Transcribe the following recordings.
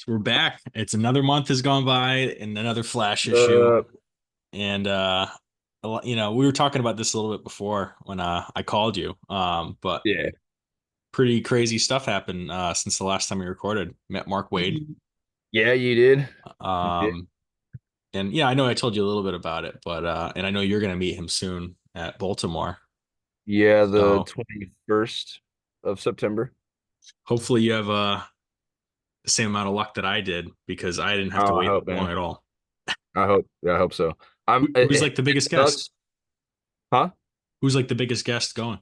We're back. It's another month has gone by and another Flash issue. Uh, And we were talking about this a little bit before when I called you. But yeah. pretty crazy stuff happened since the last time we recorded. Met Mark Wade. Yeah, you did. You did. Um and yeah, I know I told you a little bit about it, but and I know you're gonna meet him soon at Baltimore. Yeah, the So 21st of September. hopefully you have the same amount of luck that I did because I didn't have to Oh, I wait hope, long man. at all. I hope. Yeah, I hope so. Who's like the It biggest guest? sucks. Huh? Who's like the biggest guest going?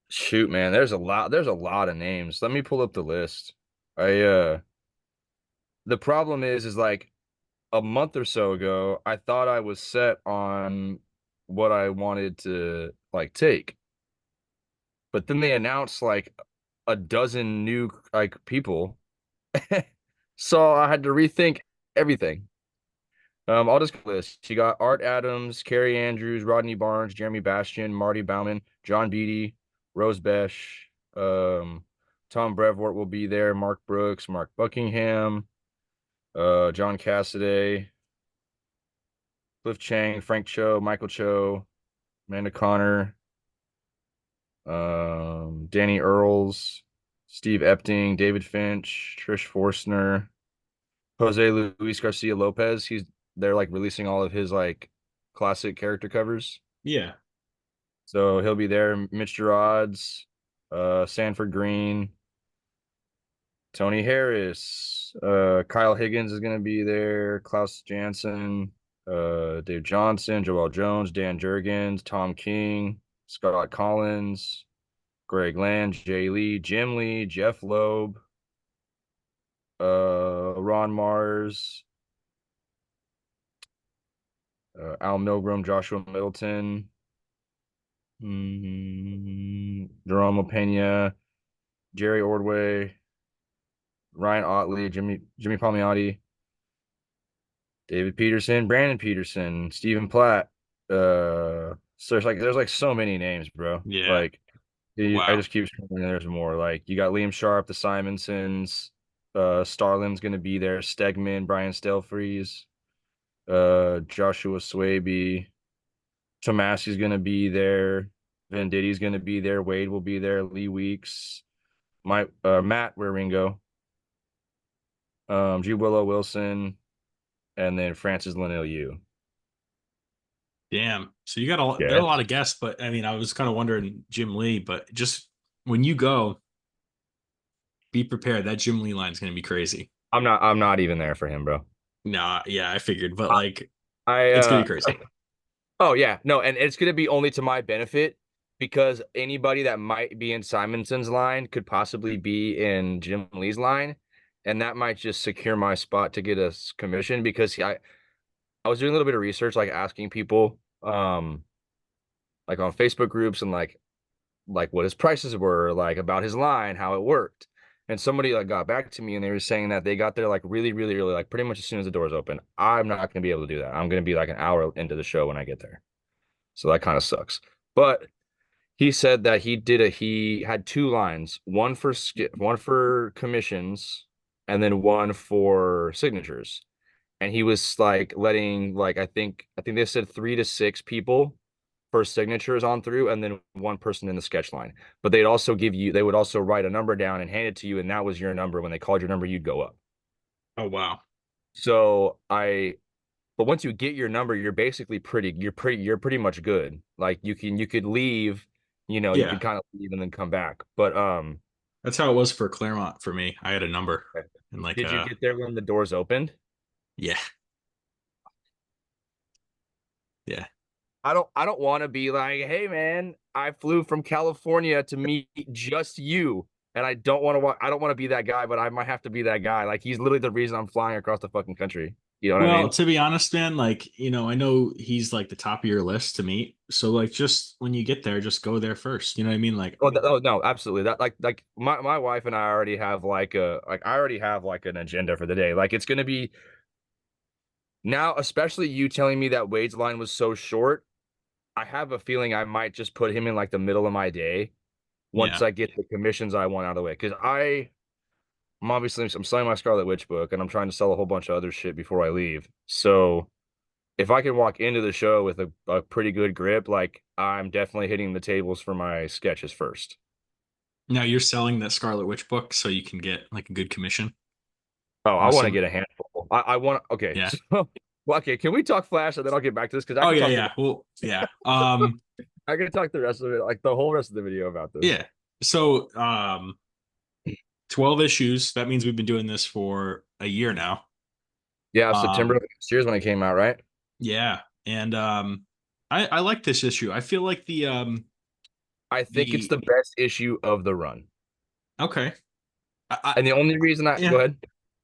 Shoot, man. There's a lot of names. Let me pull up the list. I the problem is like a month or so ago, I thought I was set on what I wanted to like take. But then they announced like a dozen new like people. So I had to rethink everything. I'll just list. You got Art Adams, Carrie Andrews, Rodney Barnes, Jeremy Bastian, Marty Bauman, John Beatty, Rose Besh, Tom Brevoort will be there, Mark Brooks, Mark Buckingham, John Cassaday, Cliff Chang, Frank Cho, Michael Cho, Amanda Connor, Danny Earls, Steve Epting, David Finch, Trish Forstner, Jose Luis Garcia Lopez. They're like releasing all of his like classic character covers. Yeah. So he'll be there. Mitch Gerards, Sanford Green, Tony Harris, Kyle Higgins is gonna be there, Klaus Janson, Dave Johnson, Joel Jones, Dan Jurgens, Tom King, Scott Collins, Greg Land, Jay Lee, Jim Lee, Jeff Loeb, Ron Mars, Al Milgrom, Joshua Middleton, Jerome Pena, Jerry Ordway, Ryan Otley, Jimmy Palmiotti, David Peterson, Brandon Peterson, Stephen Platt. So there's like so many names, bro. Yeah. Like I Wow. just keep scrolling, and there's more. Like you got Liam Sharp, the Simonsons, Starlin's gonna be there, Stegman, Brian Stelfreeze, Joshua Swaby, Tomasi's gonna be there, Venditti's gonna be there, Wade will be there, Lee Weeks, Matt Waringo, G Willow Wilson, and then Francis Linnell Yu. Damn. So you got there are Yeah. a lot of guests, but I mean, I was kind of wondering Jim Lee, but just when you go, be prepared. That Jim Lee line is going to be crazy. I'm not even there for him, bro. Nah, yeah, I figured, but I, like, I it's going to be crazy. oh yeah, no, and it's gonna be only to my benefit because anybody that might be in Simonson's line could possibly be in Jim Lee's line, and that might just secure my spot to get us commission because I was doing a little bit of research, like asking people, like on Facebook groups and like what his prices were, like about his line, how it worked. And somebody like got back to me and they were saying that they got there like really, really early, like pretty much as soon as the doors open. I'm not gonna be able to do that. I'm gonna be like an hour into the show when I get there. So that kind of sucks. But he said that he had two lines, one for commissions and then one for signatures. And he was like letting like I think they said 3 to 6 people for signatures on through and then one person in the sketch line. But they would also write a number down and hand it to you, and that was your number. When they called your number, you'd go up. Oh, wow. So but once you get your number, you're pretty much good. Like you could leave, you Yeah, could kind of leave and then come back. But that's how it was for Claremont for me. I had a number and like, did you get there when the doors opened? yeah, yeah, I don't want to be like, hey man, I flew from California to meet just you. And I don't want to be that guy, but I might have to be that guy. Like he's literally the reason I'm flying across the fucking country. You know what I Well, mean? to be honest, man, like, I know he's like the top of your list to meet. So like just when you get there, just go there first. You know what I mean? Like, Oh no, absolutely. That like my wife and I already have I already have like an agenda for the day. Like it's gonna be now, especially you telling me that Wade's line was so short. I have a feeling I might just put him in like the middle of my day once yeah. I get the commissions I want out of the way. Because I'm selling my Scarlet Witch book, and I'm trying to sell a whole bunch of other shit before I leave. So if I can walk into the show with a pretty good grip, like I'm definitely hitting the tables for my sketches first. Now you're selling that Scarlet Witch book so you can get like a good commission. Oh, I'm I want to assuming. get a handful. I want. Okay, Yeah. so well, okay. Can we talk Flash and then I'll get back to this because I Oh could yeah, talk yeah. Well, yeah. I could talk the rest of it, like the whole rest of the video about this. Yeah. So 12 issues. That means we've been doing this for a year now. Yeah, September Um of last year is when it came out, right? yeah. And I like this issue. I feel like I think it's the the best issue of the run, okay. I and the only reason I go yeah. ahead.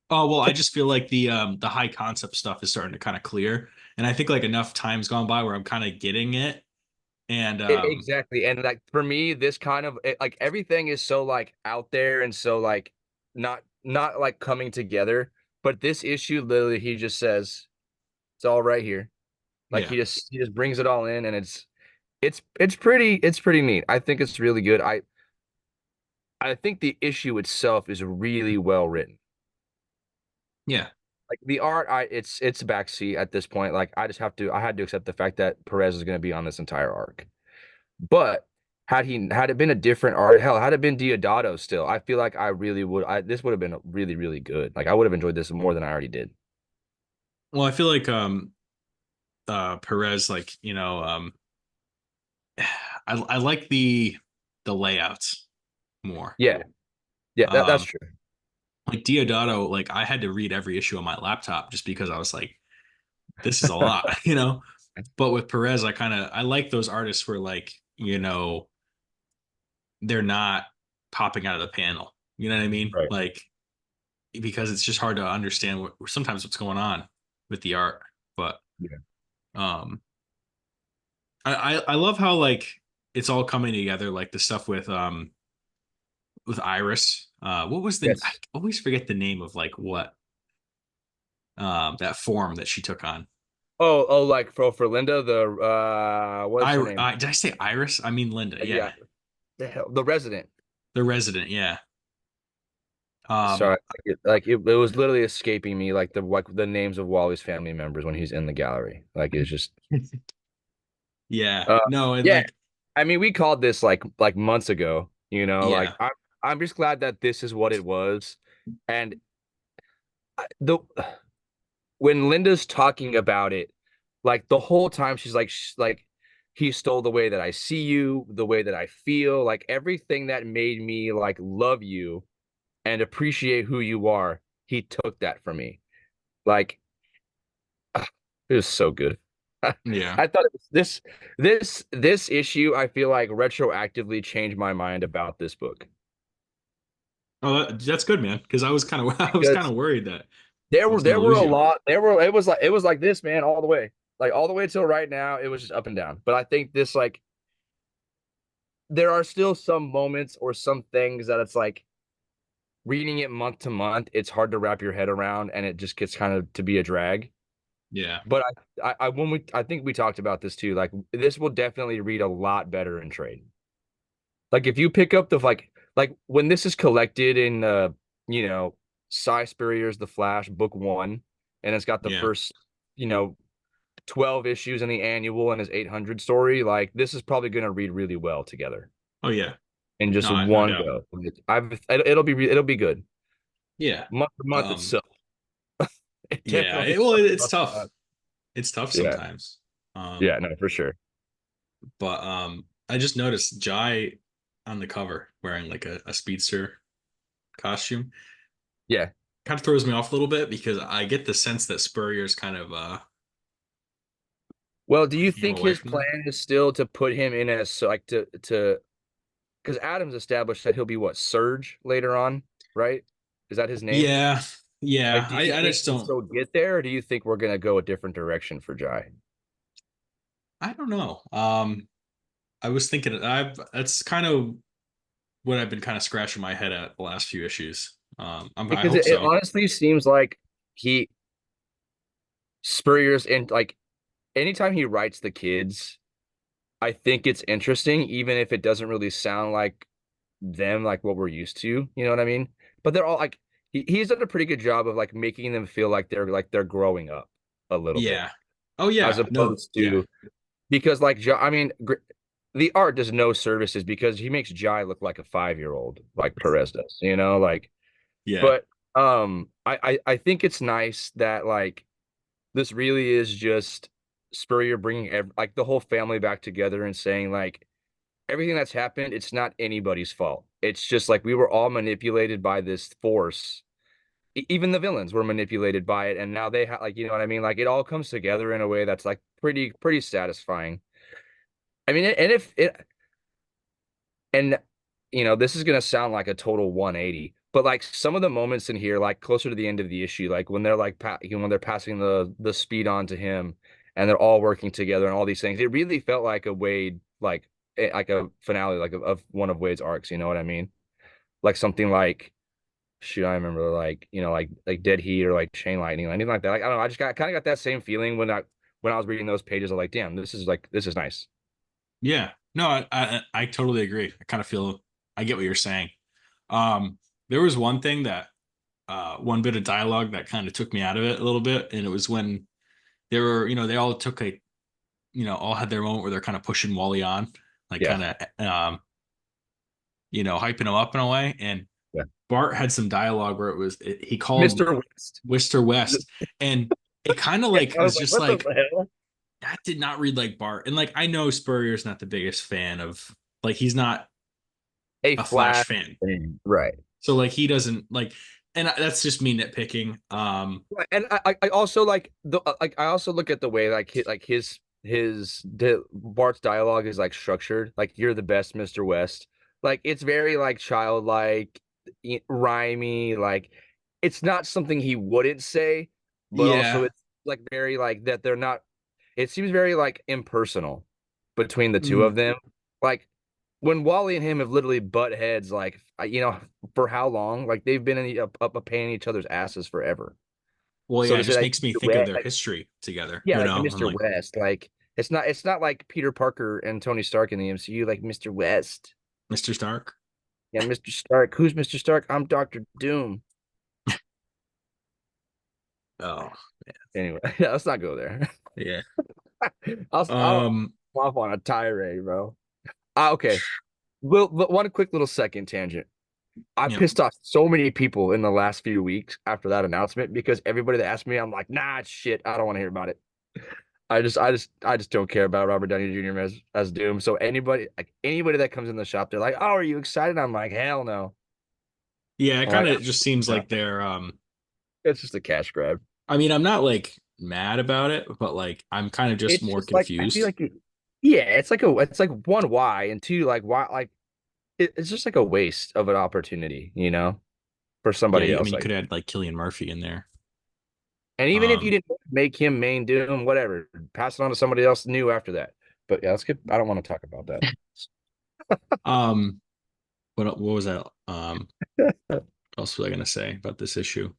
Oh well, I just feel like the high concept stuff is starting to kind of clear. And I think like enough time's gone by where I'm kind of getting it. And Exactly. And like for me, this kind of like everything is so like out there and so like not like coming together. But this issue, literally, he just says it's all right here. Like yeah. he just brings it all in, and it's pretty neat. I think it's really good. I think the issue itself is really well written. Yeah. Like the art, it's backseat at this point. Like I had to accept the fact that Perez is going to be on this entire arc. But had it been a different art, hell, had it been Diodato still, I feel like I really would. This would have been really, really good. Like I would have enjoyed this more than I already did. Well, I feel like Perez, like, I like the layouts more. Yeah, yeah, that's Um, true. like Diodato, like I had to read every issue on my laptop just because I was like, this is a lot, you know. But with Perez, I like those artists where like, they're not popping out of the panel. You know what I mean? Right. Like because it's just hard to understand sometimes what's going on with the art. But Yeah. um I love how like it's all coming together, like the stuff with Iris. What was I Yes. always forget the name of like what that form that she took on. Oh, like for Linda, the what's her name? Did I say Iris? I mean Linda. Yeah, Yeah, the hell, the resident. the resident. Yeah. Um. Sorry, it was literally escaping me, like the names of Wally's family members when he's in the gallery. Like it's just, Yeah. uh, No. And yeah. like. I mean, we called this like months ago. You know, like Yeah. I'm just glad that this is what it was, and the when Linda's talking about it, like the whole time she's like, he stole the way that I see you, the way that I feel, like everything that made me like love you and appreciate who you are. He took that from me. Like it was so good. Yeah. I thought it was this issue, I feel like retroactively changed my mind about this book. Oh, that's good, man. Because I was kind of I was kind Because of worried that there I were was gonna there were lose a you. lot. There were it was like this, man, all the way. Like all the way till right now, it was just up and down. But I think this like there are still some moments or some things that it's like reading it month to month, it's hard to wrap your head around and it just gets kind of to be a drag. Yeah. But I think we talked about this too. Like this will definitely read a lot better in trade. Like if you pick up the like when this is collected in you know, Cy Spurrier's The Flash book 1 and it's got the Yeah. first, you know, 12 issues in the annual and his 800 story, like this is probably going to read really well together Oh yeah. in just No one doubt. go. It'll be good. Yeah. Month to month Um. itself. It Yeah. definitely Well, sucks it's month to tough. month. It's tough Yeah. sometimes. Yeah, no, for sure. But I just noticed Jai on the cover wearing like a speedster costume. Yeah. Kind of throws me off a little bit because I get the sense that Spurrier's kind of Well, do you pushing him think away his from that. plan is still to put him in as so like to because Adams established that he'll be what, Surge later on, right? Is that his name? Yeah. Yeah. Like, do you I think just he'll don't still get there, or do you think we're gonna go a different direction for Jai? I don't know. I was thinking I've that's kind of what I've been kind of scratching my head at the last few issues. I Because hope it so. honestly seems like he Spurrier's in like anytime he writes the kids, I think it's interesting, even if it doesn't really sound like them, like what we're used to. You know what I mean? But they're all like he's done a pretty good job of like making them feel like they're growing up a little bit, Yeah. Oh as yeah. No. opposed Yeah. to because like I mean, the art does no services because he makes Jai look like a 5-year old, like Perez does, like. Yeah. But I think it's nice that like this really is just Spurrier bringing like the whole family back together and saying like everything that's happened, it's not anybody's fault. It's just like we were all manipulated by this force. Even the villains were manipulated by it, and now they have like what I mean. Like it all comes together in a way that's like pretty satisfying. I mean, and if it and this is gonna sound like a total 180, but like some of the moments in here, like closer to the end of the issue, like when they're like when they're passing the speed on to him, and they're all working together and all these things, it really felt like a Wade like a finale like of one of Wade's arcs. You know what I mean? Like something like shoot, I remember like Dead Heat or like Chain Lightning, anything like that. Like I don't know, I just got kind of got that same feeling when I was reading those pages. Of like, damn, this is nice. Yeah. No, I totally agree. I kind of feel I get what you're saying. Um, there was one thing that one bit of dialogue that kind of took me out of it a little bit, and it was when they were, they all took a, all had their moment where they're kind of pushing Wally on, like Yeah, kind of hyping him up in a way. And yeah. Bart had some dialogue where he called Mr. West. Wister West, and it kind of Yeah, like I was was like, just what the like hell? that did not read like Bart. And like I know Spurrier's not the biggest fan of like he's not A a Flash flash fan. thing. Right. So like he doesn't like and that's just me nitpicking. Right. And I also like I also look at the way Bart's dialogue is like structured. Like you're the best, Mr. West. Like it's very like childlike, rhymey. Like it's not something he wouldn't say, but also Yeah. it's like very like that they're not. It seems very like impersonal between the two Mm. of them. Like when Wally and him have literally butt heads, like for how long? Like they've been up a pain in each other's asses forever. Well, So yeah, to it say just like makes me Mr. think of West, their like history together, yeah, like I'm Mr. like, West, like it's not like Peter Parker and Tony Stark in the MCU, like Mr. West. Mr. Stark. Yeah, Mr. Stark. Who's Mr. Stark? I'm Doctor Doom. Oh, Anyway, yeah, let's not go there. yeah. I'll Um, go off on a tirade, bro. Okay. Well, one quick little second tangent. I you know, pissed off so many people in the last few weeks after that announcement because everybody that asked me, I'm like, nah, it's shit. I don't want to hear about it. I just don't care about Robert Downey Jr. as Doom. So anybody that comes in the shop, they're like, "Oh, are you excited?" I'm like, "Hell no." yeah, it I'm kind like, of just seems "No." like they're It's just a cash grab. I mean, I'm not like mad about it, but like I'm kind of just It's more just like I feel confused. like yeah, it's like one why and two like why like it's just like a waste of an opportunity, for Yeah, somebody I else. mean, you Like, could add like Killian Murphy in there. and even if you Um, didn't make him main Doom, whatever, pass it on to somebody else new after that. But yeah, let's get. I don't want to talk about that. um, what was that? What else was I gonna say about this issue?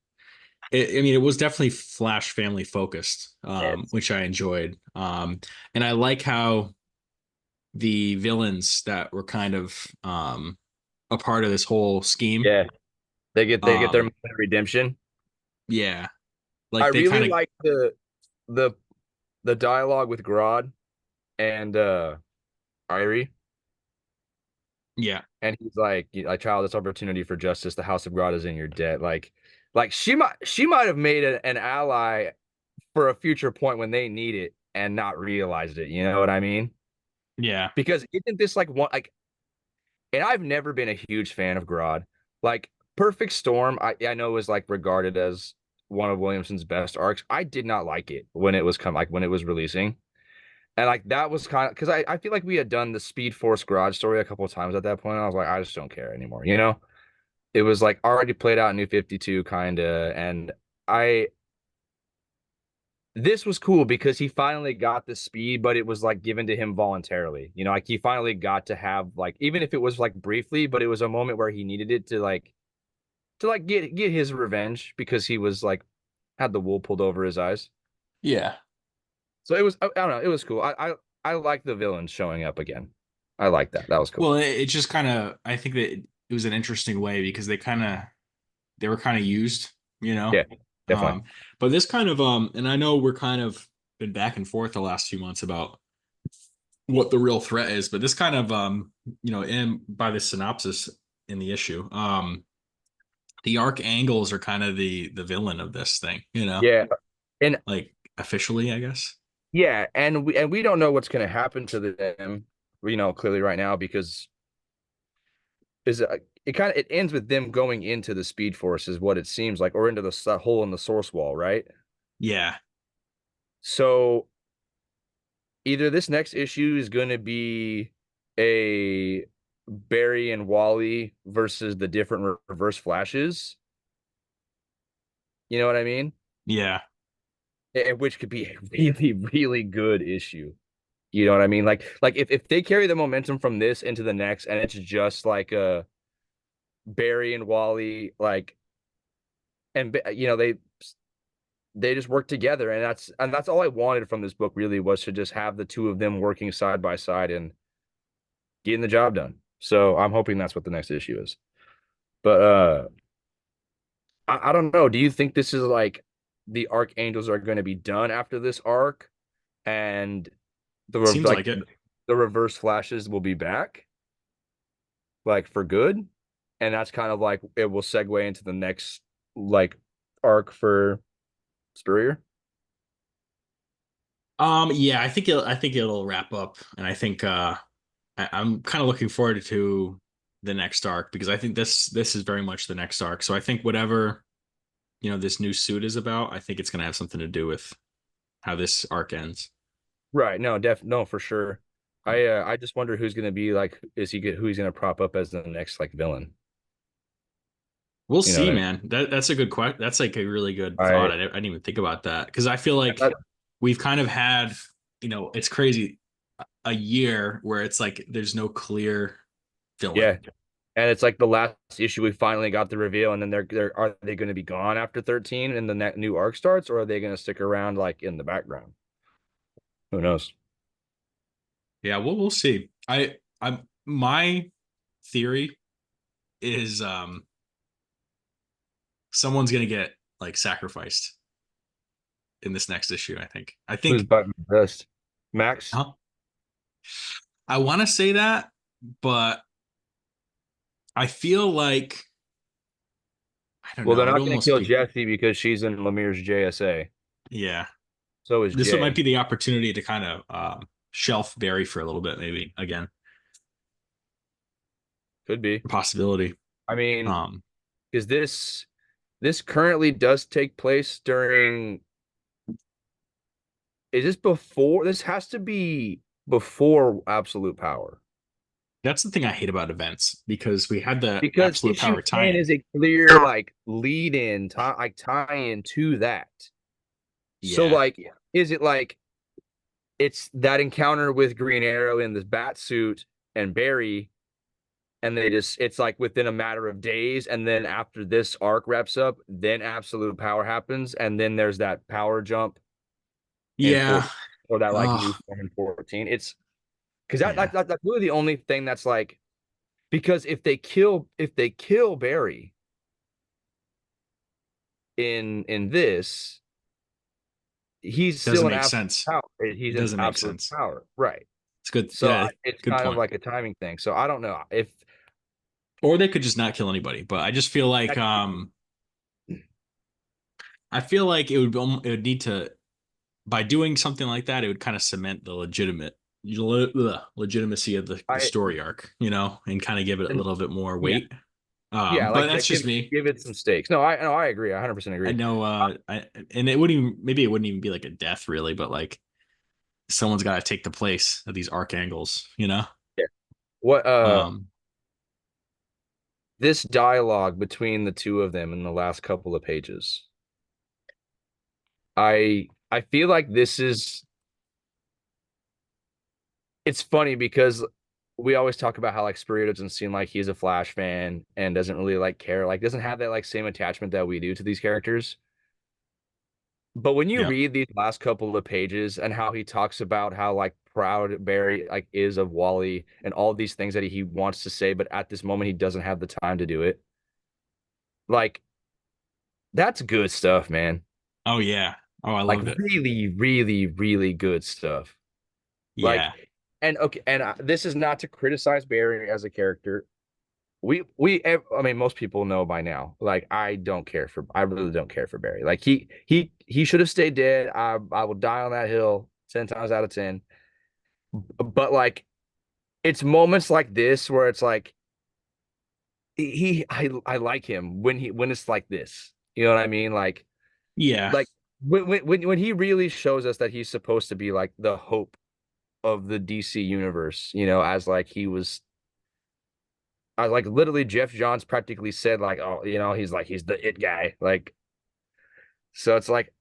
I mean, it was definitely Flash family focused, It's, which I enjoyed. And I like how the villains that were kind of a part of this whole scheme, yeah, they get their um, redemption. yeah, I like they really kind of, like the the dialogue with Grodd and Irie, yeah, and he's like, child, this opportunity for justice. The House of Grodd is in your debt. Like she might have made an ally for a future point when they need it and not realized it. You know what I mean? yeah, Because isn't this like one like? And I've never been a huge fan of Grodd. Like Perfect Storm, I know is like regarded as one of Williamson's best arcs. I did not like it when it was when it was releasing. And like that was kind of because I feel like we had done the Speed Force Garage story a couple of times at that point. I was like, I just don't care anymore. It was like already played out in New 52 kind of. And I this was cool because he finally got the speed, but it was like given to him voluntarily. Like he finally got to have like even if it was like briefly, but it was a moment where he needed it to get his revenge because he was like had the wool pulled over his eyes. yeah. So it was I don't know, it was cool. I like the villains showing up again. I like that. That was cool. Well, it just kind of, I think that it was an interesting way because they they were kind of used, you know. Yeah, definitely. Um, but this kind of and I know we're kind of been back and forth the last few months about what the real threat is, but this kind of in by the synopsis in the issue, the archangels are kind of the villain of this thing, you know, Yeah. And like officially, I guess. yeah, and we don't know what's going to happen to them, clearly right now because is it kind of it ends with them going into the Speed Force is what it seems like, or into the hole in the source wall, right? Yeah, So either this next issue is going to be a Barry and Wally versus the different reverse flashes. You know what I mean? yeah. Which could be a really, really good issue. You know what I mean? Like if they carry the momentum from this into the next, and it's just like a Barry and Wally, like, and they just work together, and that's all I wanted from this book. Really was to just have the two of them working side by side and getting the job done. So I'm hoping that's what the next issue is. But I don't know. Do you think this is like the Archangels are going to be done after this arc, and Seems like like it. the Reverse Flashes will be back, like for good, and that's kind of like it will segue into the next like arc for Spurrier? Yeah, I think it'll wrap up, and I think I'm kind of looking forward to the next arc because I think this is very much the next arc. So I think whatever this new suit is about, I think it's gonna have something to do with how this arc ends. Right. No, no, for sure. I just wonder who's gonna be like, who he's gonna prop up as the next like villain. We'll You know what see, I mean? man. That's a good question. That's like a really good thought. I I didn't even think about that because I feel like I- we've kind of had, it's crazy, a year where it's like there's no clear villain. yeah. And it's like the last issue we finally got the reveal, and then they're are they going to be gone after 13 and the new arc starts, or are they going to stick around like in the background? Who knows? Yeah, we'll see. I my theory is someone's gonna get like sacrificed in this next issue. I Who's think button best? Max? huh? I want to say that, but I feel like I don't Well, know. they're It'd not going to almost kill be Jesse because she's in Lemire's JSA. yeah. So is This might Jay. be the opportunity to kind of shelf Barry for a little bit, maybe again, Could be. possibility. I mean, Um, is this currently does take place during is this before this has to be before Absolute Power? that's the thing I hate about events because we had the Because absolute issue power 10 tie-in. is a clear like lead in tie in to that. So Yeah, like is it like it's that encounter with Green Arrow in this bat suit and Barry, and they just it's like within a matter of days, and then after this arc wraps up, then Absolute Power happens, and then there's that power jump in yeah. 14, or that like new Oh, form in 14. It's because yeah. that's really the only thing that's like, because if they kill Barry in this, he's Doesn't still an make absolute sense. power. It He's in doesn't make absolute sense. power, right? It's good. So Yeah, it's good kind of point. like a timing thing. So I don't know if Or they could just not kill anybody. But I just feel like I feel like it would need to, by doing something like that, it would kind of cement the legitimacy of the I story arc, and kind of give it a and little bit more yeah, weight. yeah, But like that's give just me. give it some stakes. No, I agree. I 100% I agree. know, and it wouldn't even, maybe it wouldn't even be like a death really, but like someone's got to take the place of these archangels. Yeah. What Um, this dialogue between the two of them in the last couple of pages. I feel like this is it's funny because we always talk about how like Spurrier doesn't seem like he's a Flash fan and doesn't really like care, like doesn't have that like same attachment that we do to these characters. But when you yeah, read these last couple of pages and how he talks about how like proud Barry like is of Wally and all these things that he wants to say, but at this moment he doesn't have the time to do it. Like That's good stuff, man. Oh yeah. Oh, I Like loved it. really, really, really good stuff. Like, Yeah. and okay, and this is not to criticize Barry as a character. I mean, most people know by now. Like, I really don't care for Barry. Like, he should have stayed dead. I will die on that hill 10 times out of 10. But like, it's moments like this where it's like I like him when it's like this. You know what I mean? Yeah. Like when he really shows us that he's supposed to be like the hope of the DC universe, as like he was like literally Jeff Johns practically said like, oh, he's the it guy. Like, so it's like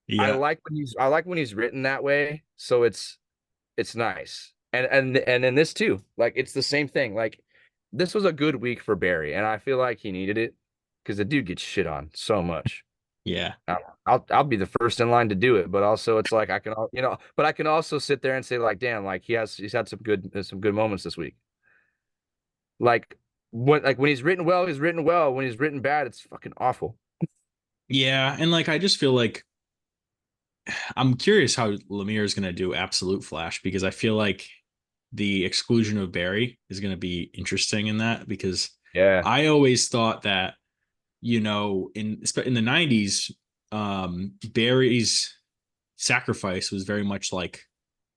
Yeah. I like when he's written that way. So it's nice. And in this too, like it's the same thing. Like this was a good week for Barry, and I feel like he needed it because the dude gets shit on so much. Yeah. I'll be the first in line to do it, but also it's like but I can also sit there and say like, damn, like he's had some good moments this week. Like when he's written well, he's written well. When he's written bad, it's fucking awful. Yeah. And like I just feel like I'm curious how Lemire is gonna do Absolute Flash because I feel like the exclusion of Barry is gonna be interesting in that because Yeah. I always thought that, in the 90s, Barry's sacrifice was very much like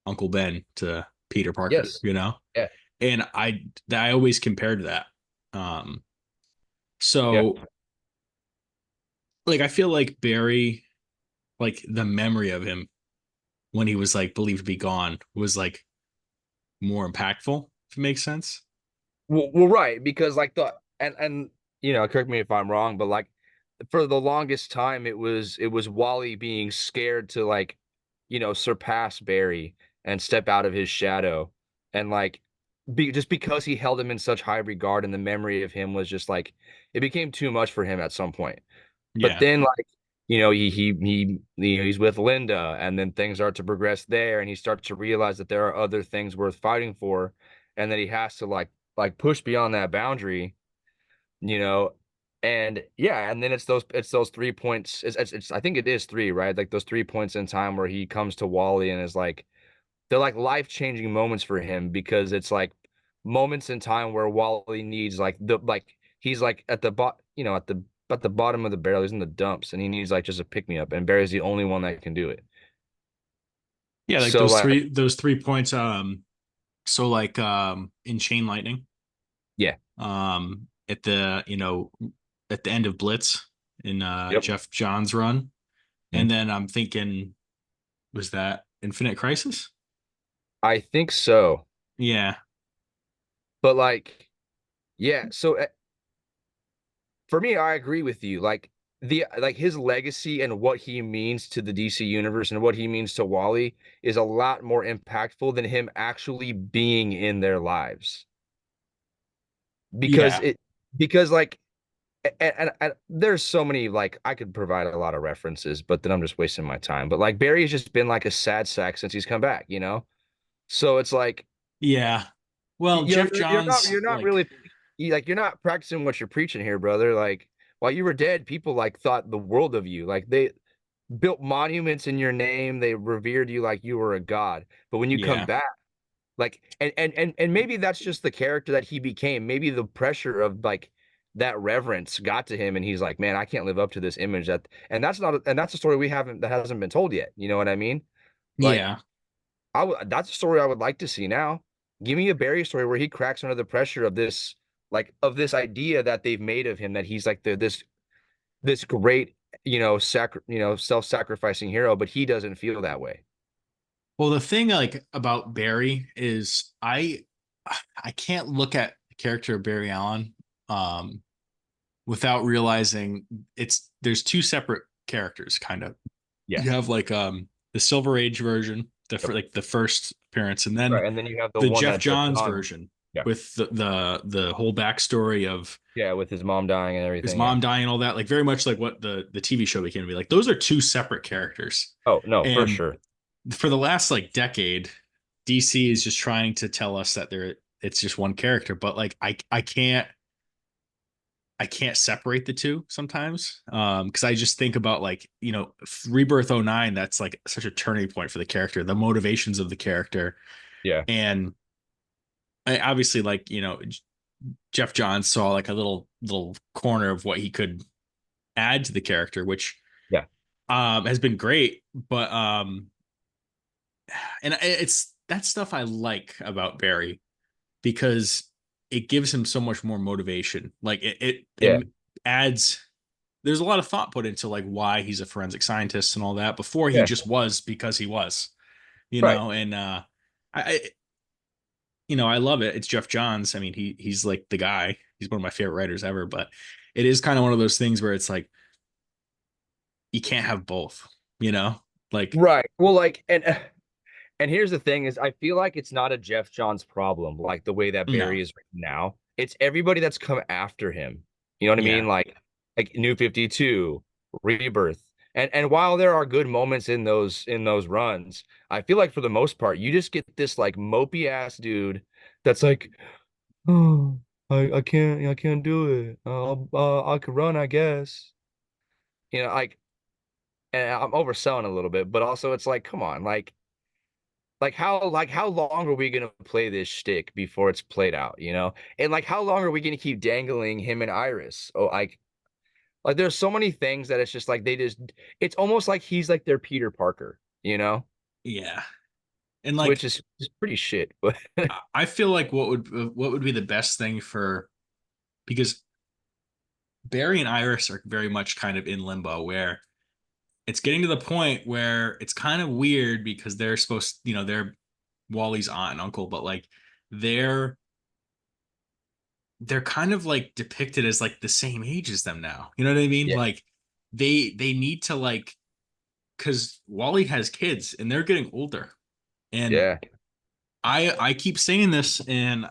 Uncle Ben to Peter Parker, Yes. you know? Yeah. And I always compared that. Um, Yeah. so like I feel like Barry, like the memory of him when he was like believed to be gone was like more impactful, if it makes sense. Well, right, because like and correct me if I'm wrong, but like for the longest time it was Wally being scared to like, surpass Barry and step out of his shadow. And like just because he held him in such high regard and the memory of him was just like it became too much for him at some point. But Yeah. then like, he's with Linda and then things start to progress there and he starts to realize that there are other things worth fighting for and that he has to like push beyond that boundary, you know. And yeah, and then it's those 3 points. I think it is three, right? Like those 3 points in time where he comes to Wally and is like they're like life-changing moments for him because it's like moments in time where Wally needs like he's like at the at the bottom of the barrel, he's in the dumps and he needs like just a pick me up and Barry's the only one that can do it. Yeah, like So like those 3 points, so like in Chain Lightning, yeah. at the at the end of Blitz in Yep. Jeff Johns run. Mhm. And then I'm thinking, was that Infinite Crisis? I think so. Yeah. But like yeah, so for me, I agree with you. Like his legacy and what he means to the DC universe and what he means to Wally is a lot more impactful than him actually being in their lives. Because Yeah. it because like and there's so many like I could provide a lot of references, but then I'm just wasting my time. But like Barry's just been like a sad sack since he's come back, you know? So it's like Yeah. Well, Jeff Johns, you're not like, really you're not practicing what you're preaching here, brother. Like while you were dead, people like thought the world of you. Like they built monuments in your name, they revered you like you were a god. But when you come yeah. back, like and maybe that's just the character that he became. Maybe the pressure of like that reverence got to him and he's like, man, I can't live up to this image and that's a story that hasn't been told yet. You know what I mean? Like Yeah. that's a story I would like to see now. Give me a Barry story where he cracks under the pressure of this, like of this idea that they've made of him that he's like this great, self-sacrificing hero, but he doesn't feel that way. Well, the thing like about Barry is I can't look at the character of Barry Allen without realizing there's two separate characters kind of. Yeah. You have like the Silver Age version, Yep. like the first appearance, and then Right. And then you have the the one Jeff that Jeff Johns Johns, version yeah, with the whole backstory of yeah, with his mom dying and his everything. Yeah. mom dying and all that, like very much like what the TV show became to be. Like those are two separate characters. Oh, no, for And sure. for the last like decade, DC is just trying to tell us that it's just one character, but like I can't separate the two sometimes. Because I just think about like, Rebirth '09, that's like such a turning point for the character, the motivations of the character. Yeah. And I obviously like, Jeff Johns saw like a little corner of what he could add to the character, which Yeah. has been great. But and it's that stuff I like about Barry because it gives him so much more motivation. Like Yeah. it adds. There's a lot of thought put into like why he's a forensic scientist and all that. Before he Yeah. just was because he was, Right. and I I love it. It's Jeff Johns. I mean, he's like the guy. He's one of my favorite writers ever. But it is kind of one of those things where it's like you can't have both. You know, like Right. Well, like, and here's the thing is I feel like it's not a Jeff Johns problem, like the way that no, Barry is right now. It's everybody that's come after him. You know what I yeah, mean? Like New 52, Rebirth. And while there are good moments in those runs, I feel like for the most part, you just get this like mopey ass dude that's like, oh, I can't do it. I could run, I guess. You know, like, and I'm overselling a little bit, but also it's like, come on, like how long are we gonna play this shtick before it's played out, you know? And like how long are we gonna keep dangling him and Iris? Oh, like there's so many things that it's just like they just it's almost like he's like their Peter Parker, you know, yeah, and which like is just pretty shit. But I feel like what would be the best thing for because Barry and Iris are very much kind of in limbo where it's getting to the point where it's kind of weird because they're supposed, they're Wally's aunt and uncle, but like they're they're kind of like depicted as like the same age as them now. You know what I mean? yeah, Like they need to like because Wally has kids and they're getting older. And yeah. I keep saying this, and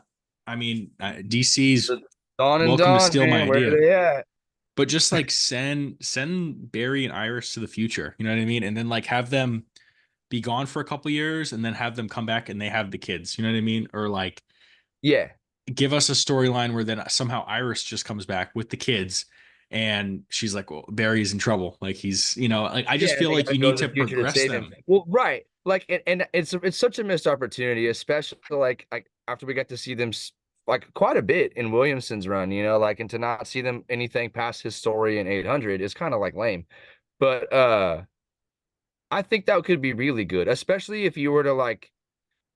I mean DC's Dawn and welcome to Dawn, steal my man, where are idea, they at? but just like send Barry and Iris to the future. You know what I mean? And then like have them be gone for a couple years, and then have them come back and they have the kids. You know what I mean? Or like Yeah, give us a storyline where then somehow Iris just comes back with the kids. And she's like, well, Barry's in trouble. Like he's, like I just yeah, and feel they like gotta you go need to to the future to progress save him. them. Well, right, like, and it's such a missed opportunity, especially like after we got to see them like quite a bit in Williamson's run, you know, like, and to not see them anything past his story in 800 is kind of like lame. But I think that could be really good, especially if you were to like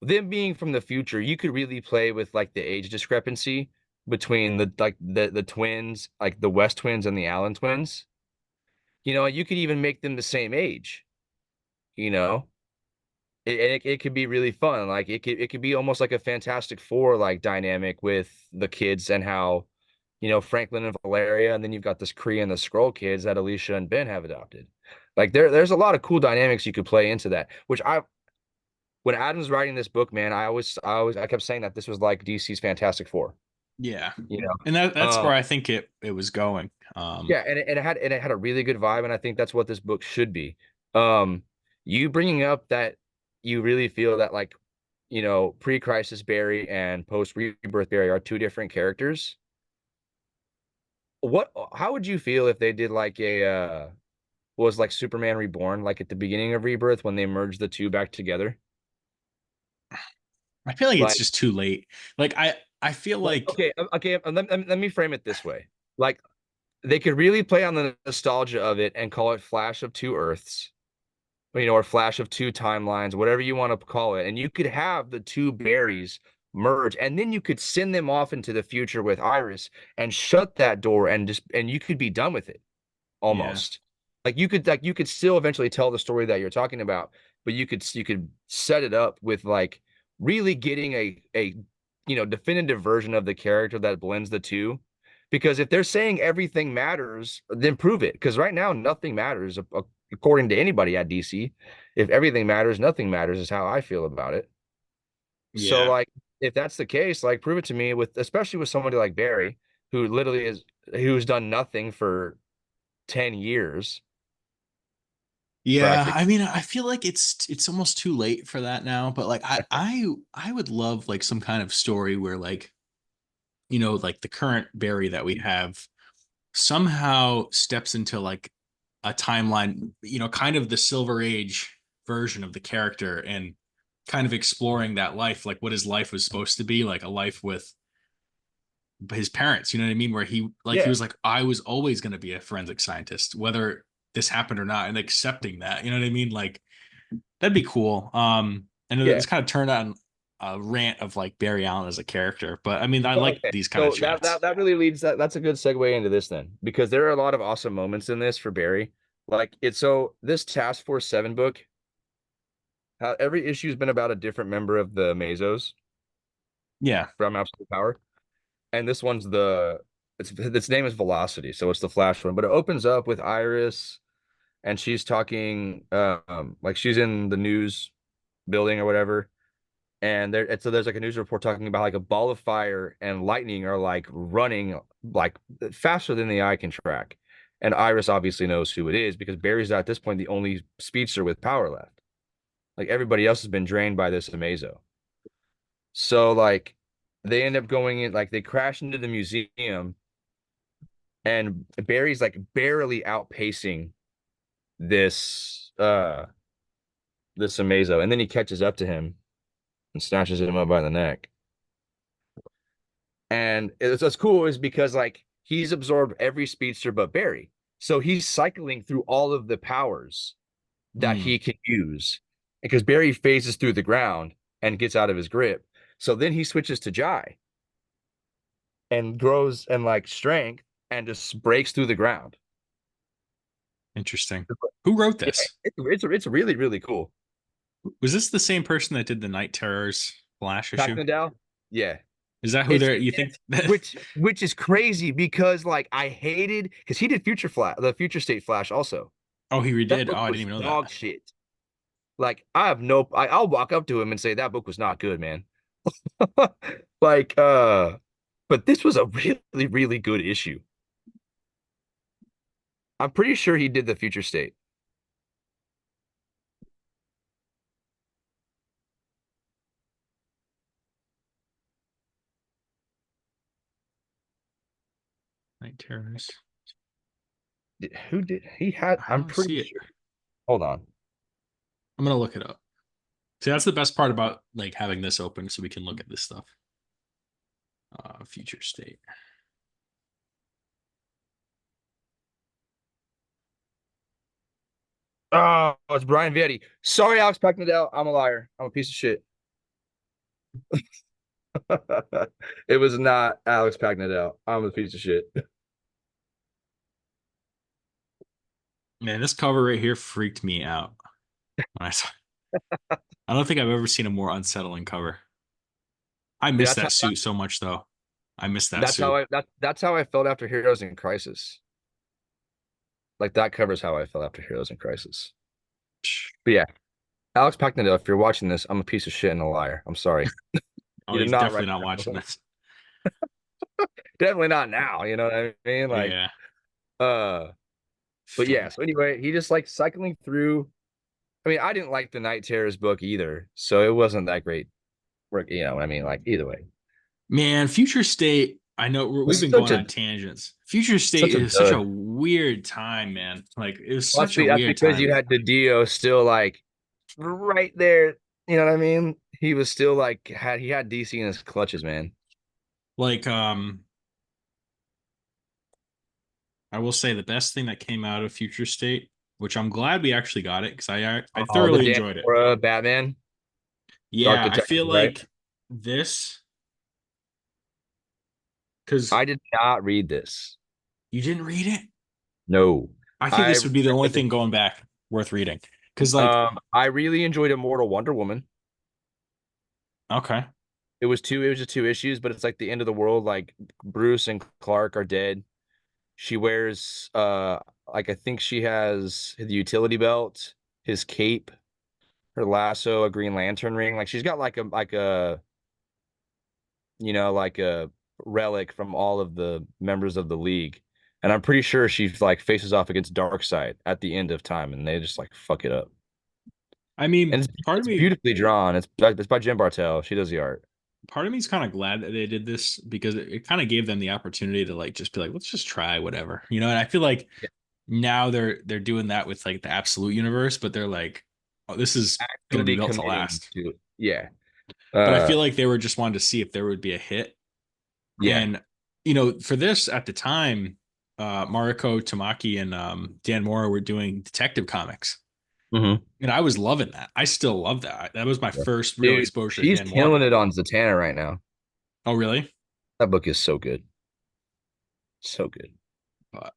them being from the future. You could really play with like the age discrepancy between the twins, like the West twins and the Allen twins. You know, you could even make them the same age, you know. It could be really fun. Like it could be almost like a Fantastic Four like dynamic with the kids and how, you know, Franklin and Valeria, and then you've got this Kree and the Skrull kids that Alicia and Ben have adopted. Like there's a lot of cool dynamics you could play into that. Which I when Adam's writing this book, man, I kept saying that this was like DC's Fantastic Four, Yeah. you know. And that's Uh where I think it was going. yeah, and it had a really good vibe, and I think that's what this book should be. Um, you bringing up that you really feel that like, you know, pre-crisis Barry and post-rebirth Barry are two different characters. How would you feel if they did like a was like Superman Reborn, like at the beginning of Rebirth when they merged the two back together? I feel like it's Like, just too late. Like I feel like okay, let me frame it this way. Like they could really play on the nostalgia of it and call it Flash of Two Earths, you know, or Flash of Two Timelines, whatever you want to call it. And you could have the two Barrys merge, and then you could send them off into the future with Iris and shut that door and just and you could be done with it yeah. almost. Like you could still eventually tell the story that you're talking about, but you could set it up with like really getting a you know definitive version of the character that blends the two. Because if they're saying everything matters, then prove it. Because right now nothing matters according to anybody at DC. If everything matters, nothing matters is how I feel about it. So Yeah. like if that's the case, like prove it to me with especially with somebody like Barry, who literally is who's done nothing for 10 years Yeah, practically. I mean, I feel like it's almost too late for that now, but like I would love like some kind of story where like, like the current Barry that we have somehow steps into like a timeline, kind of the Silver Age version of the character and kind of exploring that life, like what his life was supposed to be, like a life with his parents, you know what I mean? Where he Yeah, was like, I was always going to be a forensic scientist, whether this happened or not, and accepting that, you know what I mean? Like that'd be cool. And yeah. it's kind of turned on a rant of like Barry Allen as a character, but I mean, I like Okay. these kind of So that chats. that that really leads that's a good segue into this then, because there are a lot of awesome moments in this for Barry. Like it's so this Task Force 7 book, how every issue's been about a different member of the Mazos Yeah. from Absolute Power. And this one's its name is Velocity, so it's the Flash one. But it opens up with Iris and she's talking like she's in the news building or whatever. And there's like a news report talking about like a ball of fire and lightning are like running like faster than the eye can track. And Iris obviously knows who it is because Barry's at this point the only speedster with power left. Like everybody else has been drained by this Amazo. So like they end up going in, like they crash into the museum and Barry's like barely outpacing this this Amazo. And then he catches up to him and snatches him up by the neck. And what's cool is because like he's absorbed every speedster but Barry. So he's cycling through all of the powers that Mm, he can use because Barry phases through the ground and gets out of his grip. So then he switches to Jai and grows and like strength and just breaks through the ground. interesting. Who wrote Yeah, this? it's really, really cool. Was this the same person that did the Night Terrors Flash issue? Pac-Man. Yeah. Is that who It's they're, you think that? which is crazy because like I hated because he did Future Flash, the Future State Flash also. Oh, he That redid. Oh, book I didn't was even know that. dog shit. Like I have no I'll walk up to him and say that book was not good, man. Like but this was a really, really good issue. I'm pretty sure he did the Future State. Night Terrors. Who did he had I I'm don't pretty see it. sure. Hold on. I'm gonna look it up. See, that's the best part about like having this open, so we can look at this stuff. Future state. Oh, it's Brian Vietti. Sorry, Alex Packnadell. I'm a liar. I'm a piece of shit. It was not Alex Packnadell. I'm a piece of shit. Man, this cover right here freaked me out. When I saw, I don't think I've ever seen a more unsettling cover. I Dude, miss that suit so much, though. I miss that that's how suit. that's how I felt after Heroes in Crisis. Like that covers how I felt after Heroes in Crisis. But yeah, Alex Packnadell, if you're watching this, I'm a piece of shit and a liar. I'm sorry. Oh, You did he's not definitely write not that watching novel. this. Definitely not now. You know what I mean? Like, Yeah. uh, but yeah. Fate. So anyway, he just like cycling through. I mean, I didn't like the Night Terrors book either, so it wasn't that great. Work, you know what I mean? Like either way, Man, Future State. I know we've it's been going such a on tangents. Future State such a is such a dud. weird time, man. Like it was Well, such a that's weird because you time. had the Dio still like right there. You know what I mean? He was still like he had DC in his clutches, man. Like, I will say the best thing that came out of Future State, which I'm glad we actually got it because I Oh, the thoroughly Dan enjoyed it. Mora Batman, Dark Yeah, I Detective, feel right? like this because I did not read this. you didn't read it. No, I think I this would be the only thing going back worth reading. Because like, I really enjoyed Immortal Wonder Woman. okay, It was just two issues, but it's like the end of the world. Like Bruce and Clark are dead. She wears like I think she has the utility belt, his cape, her lasso, a Green Lantern ring. Like she's got like a you know like a relic from all of the members of the League. And I'm pretty sure she like faces off against Darkseid at the end of time, and they just like fuck it up. I And mean, part of it's me, beautifully drawn. It's by Jim Bartel. She does the art. part of me is kind of glad that they did this because it kind of gave them the opportunity to like just be like, let's just try whatever, you know. And I feel like Yeah. now they're doing that with like the absolute universe, but they're like, oh, this is gonna be Actually built to committing last. to it. Yeah. But I Uh, feel like they were just wanting to see if there would be a hit. yeah. And for this at the time, Mariko Tamaki and Dan Mora were doing detective comics. Hmm. And I was loving that. I still love that. That was my Yeah. first real Dude, exposure to she's Dan Mora. killing it on Zatanna right now. Oh, really? That book is so good. So good.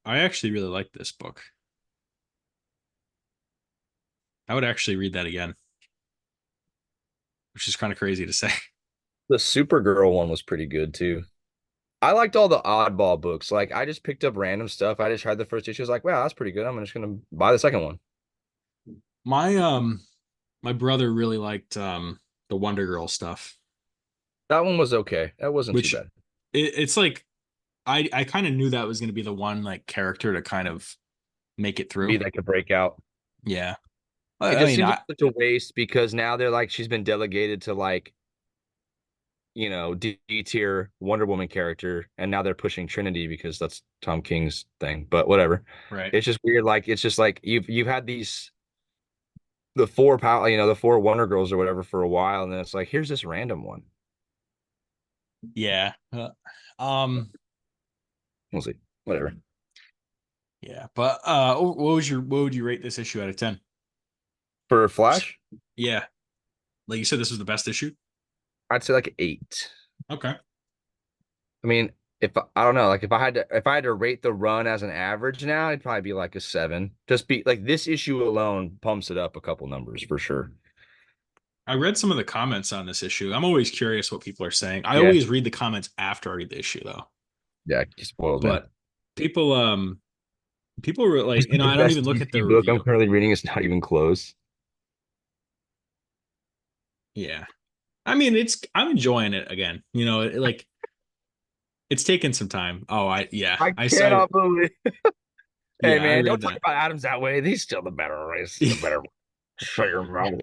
I actually really like this book. I would actually read that again, which is kind of crazy to say. The Supergirl one was pretty good too. I liked all the oddball books. Like I just picked up random stuff. I just tried the first issue. I was like, wow, that's pretty good. I'm just gonna buy the second one. My my brother really liked the Wonder Girl stuff, That one was okay. That wasn't too which bad. it's like I kind of knew that was going to be the one like character to kind of make it through. Be like a breakout. Yeah. It I just mean, seems like such a waste because now they're like she's been delegated to like, D tier Wonder Woman character, and now they're pushing Trinity because that's Tom King's thing. But whatever. right. It's just weird. Like it's just like you've had the four power, the four Wonder Girls or whatever for a while, and then it's like here's this random one. Yeah. Um We'll see. Whatever. yeah, but what would you rate this issue out of 10? For Flash, Yeah. Like you said this was the best issue? I'd say like 8. Okay. I mean, if I don't know, like if I had to rate the run as an average now, it'd probably be like a 7. Just be like this issue alone pumps it up a couple numbers for sure. I read some of the comments on this issue. I'm always curious what people are saying. I Yeah, always read the comments after I read the issue though. yeah, spoiled, man. But people people were like, The I don't best even look at DC their book I'm review. currently reading is not even close. Yeah. I mean, I'm enjoying it again. Like it's taken some time. Oh, I I said, cannot believe. Hey, yeah, I man, don't read talk that. about Adams that way. He's still the better race, the better. Shut your mouth.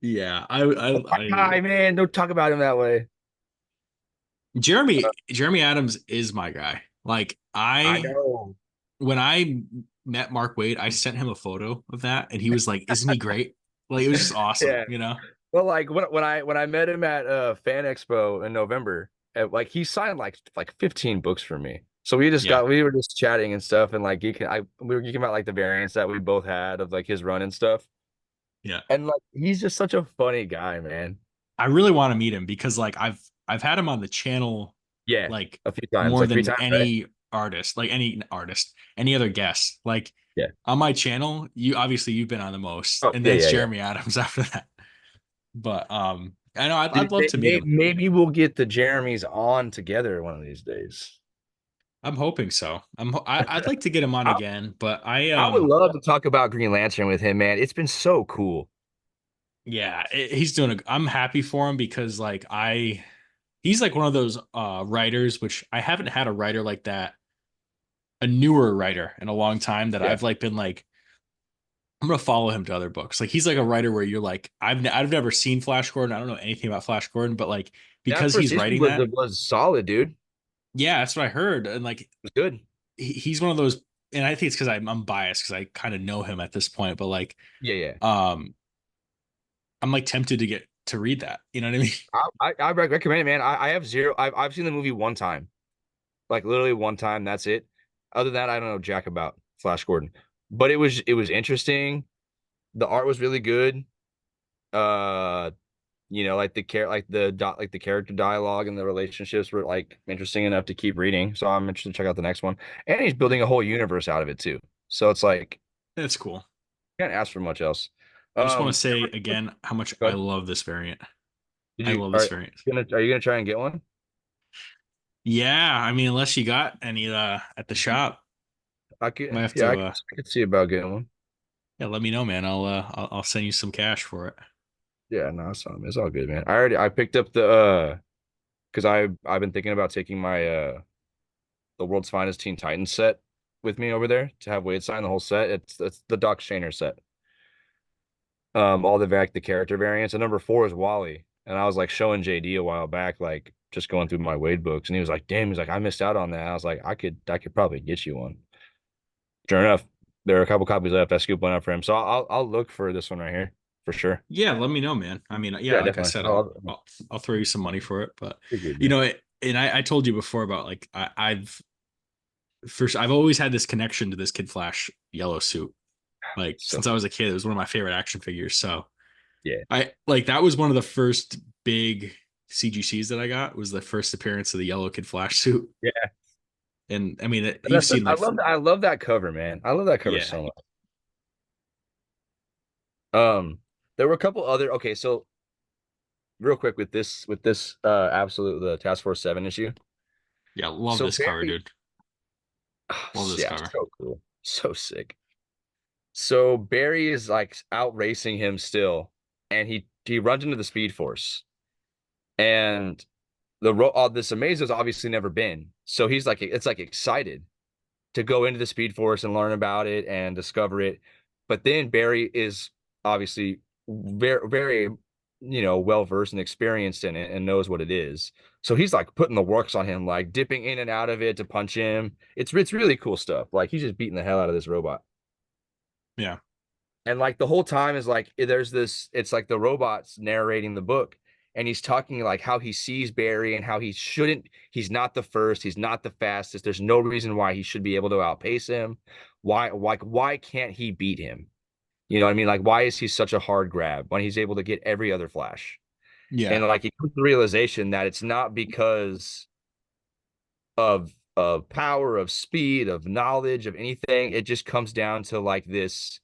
Yeah, My guy, man, don't talk about him that way. Jeremy Adams is my guy. Like I know. when I met Mark Waid, I sent him a photo of that, and he was like, "Isn't he great?" Like it was just awesome, Yeah. you know? Well, like when I met him at Fan Expo in November, like he signed like 15 books for me. So Yeah, we were just chatting and stuff, and like we were geeking about like the variants that we both had of like his run and stuff. yeah. And like he's just such a funny guy, man. I really want to meet him because like I've had him on the channel Yeah, like a few times, more like three than times, right? any artist, like any artist, any other guest. Like Yeah. on my channel, you've been on the most, Oh and yeah, then it's yeah, yeah. Jeremy Adams after that. But I know I'd Dude, love to meet him. maybe we'll get the Jeremys on together one of these days. I'm hoping so. I'd like to get him on I, again, but I would love to talk about Green Lantern with him, man. It's been so cool. yeah, he's doing I'm happy for him because like he's like one of those writers which I haven't had a writer like that, a newer writer in a long time that Yeah. I've like been like I'm gonna follow him to other books. Like he's like a writer where you're like I've never seen Flash Gordon. I don't know anything about Flash Gordon, but like That because first he's issue writing was that, solid, dude. It yeah, that's what I heard. And like was good. he's one of those, and I think it's because I'm biased because I kind of know him at this point, but like Yeah, yeah. um I'm like tempted to get to read that. You know what I mean? I recommend it, man. I have zero. I've seen the movie one time, like literally one time. That's it. Other than that, I don't know jack about Flash Gordon. But it was interesting. The art was really good. Uh, like the character dialogue and the relationships were like interesting enough to keep reading. So I'm interested to check out the next one. And he's building a whole universe out of it too. So it's like That's cool. can't ask for much else. I just want to Um, say again how much I good. love this variant. Did I you love this variant. are you gonna try and get one? Yeah, I mean, unless you got any at the shop, I might could, have yeah, to I could see about getting one. yeah, let me know, man. I'll send you some cash for it. Yeah, no, it's all good, man. I picked up because I've been thinking about taking my the World's Finest Teen Titans set with me over there to have Wade sign the whole set. It's the Doc Shaner set. All the character variants. And number 4 is Wally. And I was like showing JD a while back, like just going through my Wade books, and he was like, "Damn," he's like, "I missed out on that." I was like, I could probably get you one." Sure enough, there are a couple copies left. I scooped one up for him, so I'll look for this one right here for sure. Yeah, let me know, man. I mean, yeah, Yeah, like I definitely. said, I'll throw you some money for it. But You're good, you man. know, and I told you before about like I've always had this connection to this Kid Flash yellow suit. Like So since I was a kid, it was one of my favorite action figures. So yeah, I like that was one of the first big CGCs that I got. Was the first appearance of the yellow Kid Flash suit. yeah. And I mean, And you've seen I like love that. I love that cover, man. I love that cover yeah, so much. Um, there were a couple other. Okay, so real quick with this absolute the Task Force 7 issue. yeah, love So this cover, Barry, dude. oh, Love this yeah, cover. so cool, so sick. So Barry is like out racing him still, and he runs into the Speed Force, and this Amazo's obviously never been, so he's like it's like excited to go into the Speed Force and learn about it and discover it. But then Barry is obviously very well versed and experienced in it and knows what it is. So he's like putting the works on him, like dipping in and out of it to punch him. It's really cool stuff. Like he's just beating the hell out of this robot. Yeah. And like the whole time is like there's this, it's like the robot's narrating the book. And he's talking like how he sees Barry and how he's not the first, he's not the fastest. There's no reason why he should be able to outpace him. Why can't he beat him? You know what I mean? Like, why is he such a hard grab when he's able to get every other Flash? Yeah. And like he comes to the realization that it's not because of power, of speed, of knowledge, of anything. It just comes down to like this.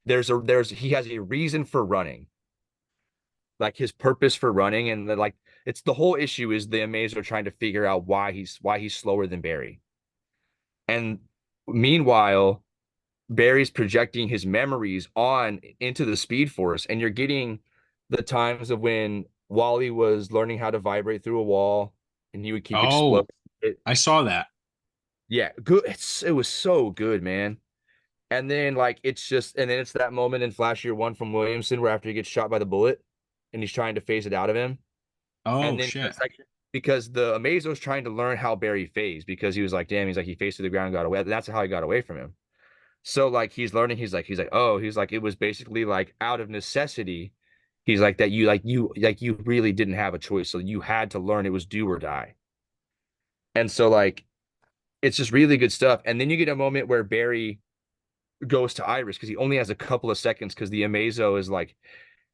There's he has a reason for running, like his purpose for running, and like it's the whole issue is the Amazo trying to figure out why he's slower than Barry. And meanwhile, Barry's projecting his memories on into the Speed Force, and you're getting the times of when Wally was learning how to vibrate through a wall, and he would keep exploding. Oh, I saw that. Yeah, good. It was so good, man. And then like and then it's that moment in Flash Year One from Williamson where after he gets shot by the bullet, and he's trying to phase it out of him, Oh and then shit. it's like because the Amazo's trying to learn how Barry phased because he was like, damn, he's like he phased to the ground and got away. That's how he got away from him. So like he's learning, he's like it was basically like out of necessity. He's like that you really didn't have a choice. So you had to learn it was do or die. And so like it's just really good stuff. And then you get a moment where Barry goes to Iris because he only has a couple of seconds because the Amazo is like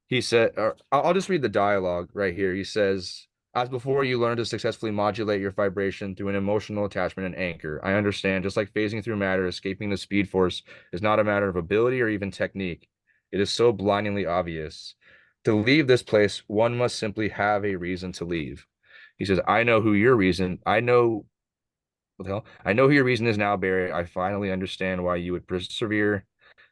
he said, or I'll just read the dialogue right here. He says, as before, you learn to successfully modulate your vibration through an emotional attachment and anchor. I understand, just like phasing through matter, escaping the speed force is not a matter of ability or even technique. It is so blindingly obvious. To leave this place, one must simply have a reason to leave. He says, I know who your reason, I know what the hell? I know who your reason is now, Barry. I finally understand why you would persevere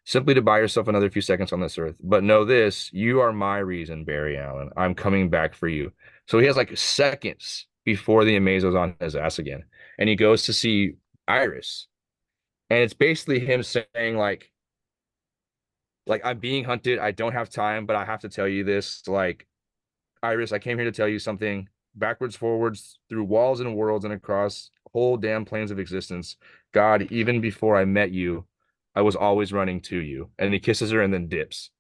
simply to buy yourself another few seconds on this earth. But know this, you are my reason, Barry Allen. I'm coming back for you. So he has like seconds before the Amazo's on his ass again. And he goes to see Iris. And it's basically him saying, I'm being hunted. I don't have time, but I have to tell you this. Like, Iris, I came here to tell you something backwards, forwards, through walls and worlds and across whole damn planes of existence. God, even before I met you, I was always running to you. And he kisses her and then dips.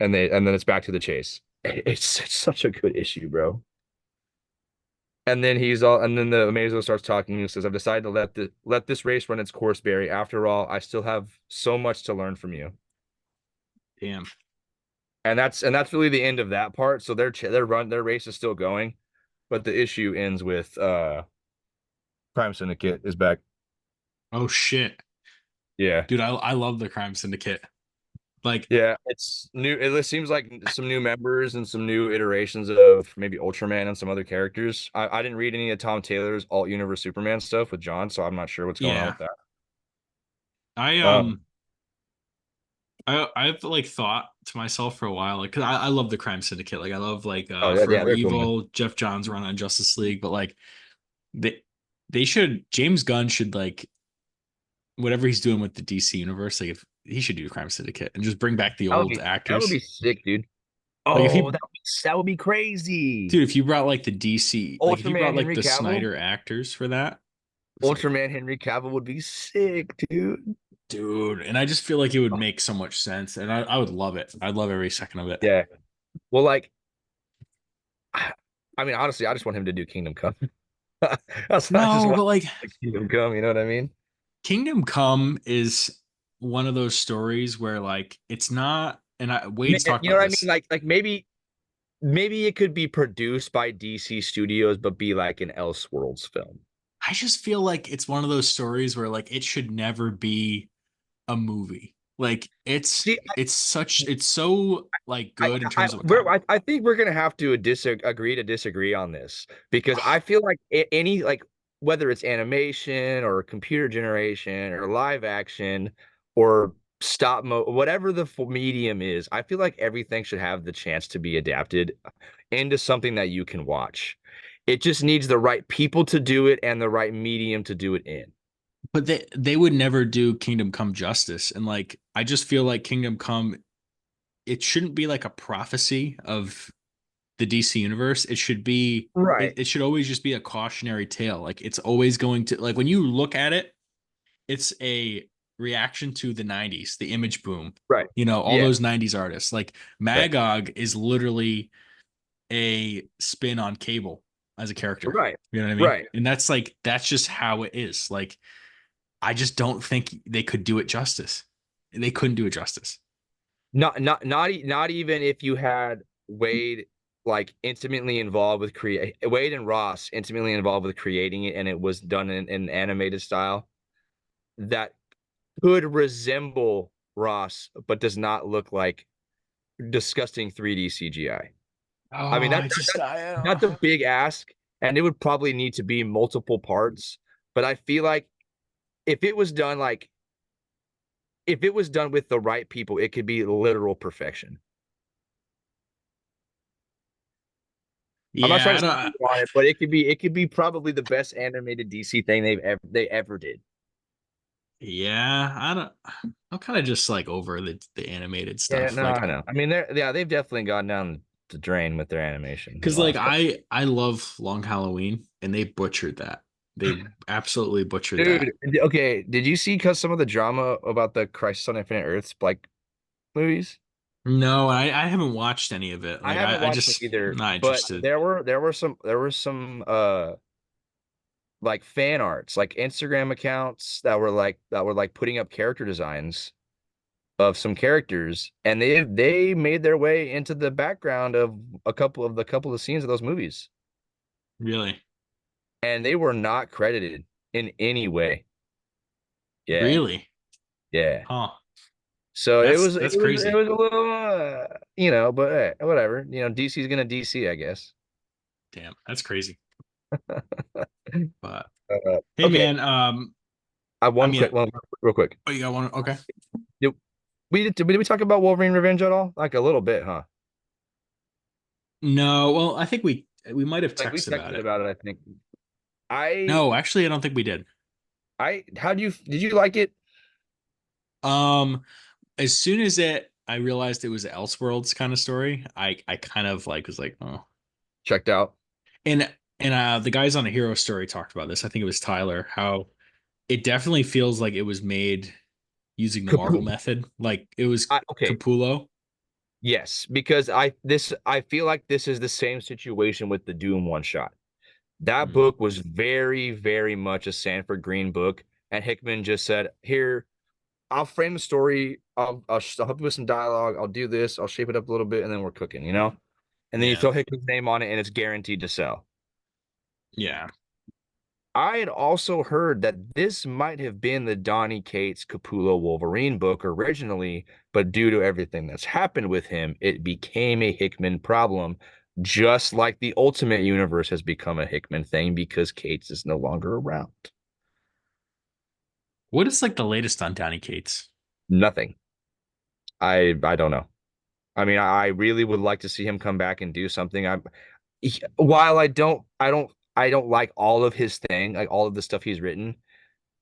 And then it's back to the chase. It's such a good issue, bro. And then the Amazo starts talking and says, I've decided to let this race run its course, Barry. After all, I still have so much to learn from you. Damn. And that's really the end of that part. So their race is still going, but the issue ends with Crime Syndicate is back. Oh shit. Yeah. Dude, I love the Crime Syndicate. Like, Yeah, it's new. It seems like some new members and some new iterations of maybe Ultraman and some other characters. I didn't read any of Tom Taylor's alt universe Superman stuff with John, so I'm not sure what's going on yeah. with that. I Um, I've like thought to myself for a while, like, 'cause I love the Crime Syndicate. Like I love like oh yeah, yeah, Forever they're cool, man. Evil, Jeff Johns run on Justice League, but like they they should James Gunn should like whatever he's doing with the DC universe, like if he should do Crime Syndicate and just bring back the That would old be that would be actors. sick, dude. Like if Oh, he, that would be crazy. dude, if you brought like the DC, like if you brought Ultraman like Henry the Cavill. Snyder actors for that, it's like, Ultraman Henry Cavill would be sick, dude. dude, and I just feel like it would make so much sense, and I would love it. I'd love every second of it. Yeah. Well, like, I mean, honestly, I just want him to do Kingdom Come. I just No, want but like Kingdom Come. You know what I mean? Kingdom Come is one of those stories where like it's not, and Wade's talked You know about what I mean? this. Like maybe it could be produced by DC Studios, but be like an Elseworlds film. I just feel like it's one of those stories where like it should never be a movie. Like See, it's so like good in terms of a comic. I think we're gonna have to agree to disagree on this because I feel like any like whether it's animation or computer generation or live action or stop mo whatever the medium is, I feel like everything should have the chance to be adapted into something that you can watch. It just needs the right people to do it and the right medium to do it in. But they would never do Kingdom Come justice. And like I just feel like Kingdom Come, it shouldn't be like a prophecy of the DC universe. It should be Right, it should always just be a cautionary tale. Like it's always going to, like when you look at it, it's a reaction to the 90s, the image boom. right. You know, all Yeah, those 90s artists. Like right, Magog is literally a spin on Cable as a character. right, You know what I mean? right. And that's like that's just how it is. Like I just don't think they could do it justice. They couldn't do it justice. Not even if you had Wade like intimately involved with create Wade and Ross intimately involved with creating it and it was done in an animated style that could resemble Ross but does not look like disgusting 3D CGI. Oh, I mean that's a big ask and it would probably need to be multiple parts, but I feel like if it was done like if it was done with the right people, it could be literal perfection. I'm not trying yeah, to I speak on it, but it could be probably the best animated DC thing they ever did. yeah, I don't. I'm kind of just like over the animated Yeah, stuff, no, like I know. I mean, they've definitely gone down the drain with their animation in the because like last couple. I love Long Halloween, and they butchered that. They absolutely butchered that. Dude, okay, did you see because some of the drama about the Crisis on Infinite Earths like movies? No, I haven't watched any of it. I Like haven't I watched them just either, not but interested. there were some like fan arts, like Instagram accounts that were like putting up character designs of some characters, and they made their way into the background of a couple of scenes of those movies, Really, and they were not credited in any way. Yeah, really, yeah. huh? So That's it crazy. was a little you know, but whatever. You know, DC's gonna DC, I guess. Damn, that's crazy. But hey, Okay, man, I have I one mean, quick one real quick. oh, you got one? Okay. Did did we talk about Wolverine Revenge at all? Like a little bit, huh? No, well, I think we might have Like we texted about texted it. about it, I think. I No, actually, I don't think we did. how do you did you like it? Um, as soon as I realized it was an Elseworlds kind of story, I kind of like was like, oh, Checked out. and the guys on a hero story talked about this. I think it was Tyler, how it definitely feels like it was made using the Marvel Capu- method. Like it was okay, Capullo. yes, because I feel like this is the same situation with the Doom one shot. That Mm, book was very much a Sanford Green book, and Hickman just said, "Here, I'll frame the story. I'll help you with some dialogue. I'll do this. I'll shape it up a little bit, and then we're cooking, you know." And then you yeah, throw Hickman's name on it, and it's guaranteed to sell. yeah. I had also heard that this might have been the Donny Cates Capullo Wolverine book originally, but due to everything that's happened with him, it became a Hickman problem, just like the Ultimate Universe has become a Hickman thing because Cates is no longer around. What is like the latest on Donny Cates? Nothing. I don't know. I mean, I really would like to see him come back and do something. While I don't like all of his thing, like all of the stuff he's written.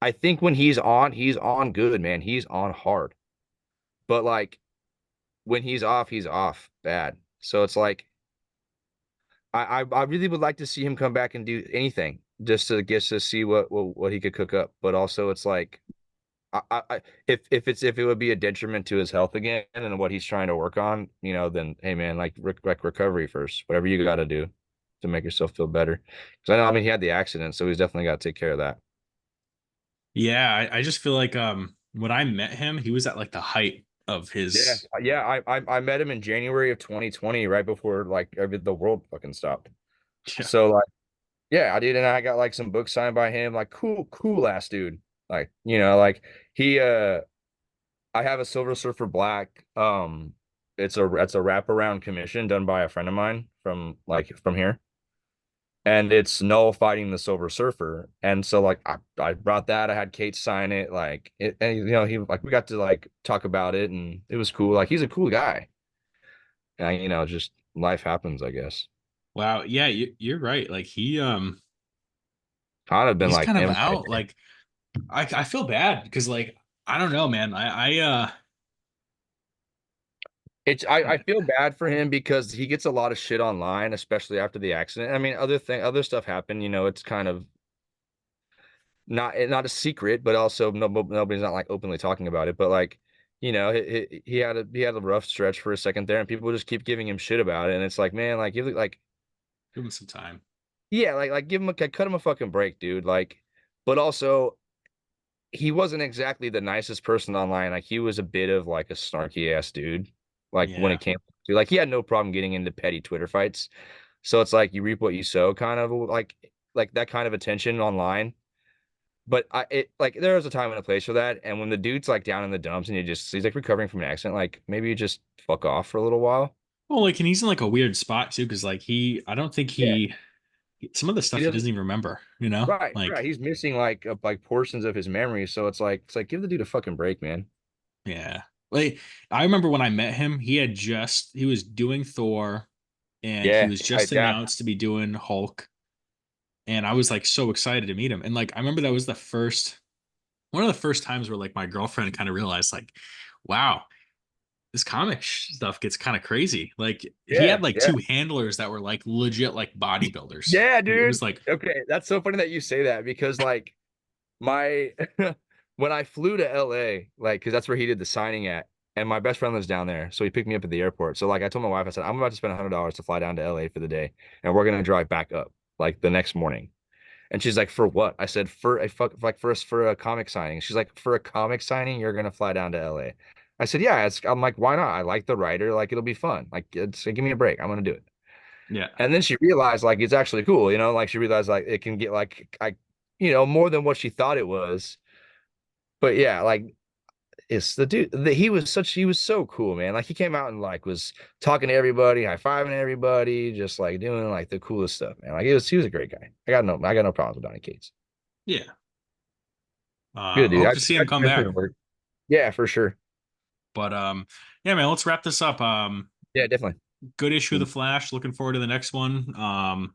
I think when he's on good, man. He's on hard. But like when he's off bad. So it's like I really would like to see him come back and do anything just to see what he could cook up. But also it's like if it would be a detriment to his health again and what he's trying to work on, then hey man, like recovery first, whatever you got to do to make yourself feel better. Because I know, I mean, he had the accident, so he's definitely got to take care of that. Yeah, I just feel like when I met him, he was at like the height of Yeah, his yeah. I met him in January of 2020, right before like the world fucking stopped. yeah. So like, yeah, I did, and I got like some books signed by him. Like, cool ass dude. Like, like he I have a Silver Surfer Black. It's a wraparound commission done by a friend of mine from here. And it's Null fighting the Silver Surfer. And so like I brought that. I had Kate sign it. Like it, and he like we got to like talk about it, and it was cool. Like he's a cool guy. And just life happens, I guess. Wow, yeah, you're right. Like I'd have been he's like kind of MIA. out. Like I feel bad because like I don't know, man. I feel bad for him because he gets a lot of shit online, especially after the accident. I mean, other stuff happened, it's kind of not a secret, but also nobody's not like openly talking about it. But like, he had a rough stretch for a second there, and people just keep giving him shit about it. And it's like, man, like give him some time. yeah, like give him cut him a fucking break, dude. Like, but also he wasn't exactly the nicest person online. Like he was a bit of like a snarky ass dude. Like when Yeah. it came to like he had no problem getting into petty Twitter fights. So it's like you reap what you sow, kind of like that kind of attention online. But like there was a time and a place for that. And when the dude's like down in the dumps and he's like recovering from an accident, like maybe you just fuck off for a little while. Well, like, and he's in like a weird spot too, because like I don't think Yeah. some of the He stuff he doesn't doesn't even remember, you know? right. Like, He's missing like portions of his memory. So it's like give the dude a fucking break, man. yeah. Like, I remember when I met him, he was doing Thor and he Yeah, was yeah, just yeah. announced to be doing Hulk. And I was like so excited to meet him. And like, I remember that was one of the first times where like my girlfriend kind of realized, like, wow, this stuff gets kind of crazy. Like, he Yeah, had like yeah. two handlers that were like legit like bodybuilders. Yeah, It dude. was like, Okay, that's so funny that you say that because like my when I flew to LA, like because that's where he did the signing at, and my best friend lives down there, so he picked me up at the airport. So like I told my wife, I said I'm about to spend $100 to fly down to LA for the day, and we're gonna drive back up like the next morning. And she's like, for what? I said for a for a comic signing. She's like, for a comic signing, you're gonna fly down to LA. I said, yeah. I'm like, why not? I like the writer. Like it'll be fun. Like give me a break. I'm gonna do it. yeah. And then she realized like it's actually cool, like she realized like it can get like more than what she thought it was. But yeah, like it's the dude that he was so cool, man. Like he came out and like was talking to everybody, high-fiving everybody, just like doing like the coolest stuff, man. Like he was a great guy. I got no problems with Donny Cates. Yeah. Good I dude. hope to see him come I back. couldn't work. Yeah, for sure. But yeah, man, let's wrap this up. Yeah, definitely. Good issue of the Flash. Looking forward to the next one.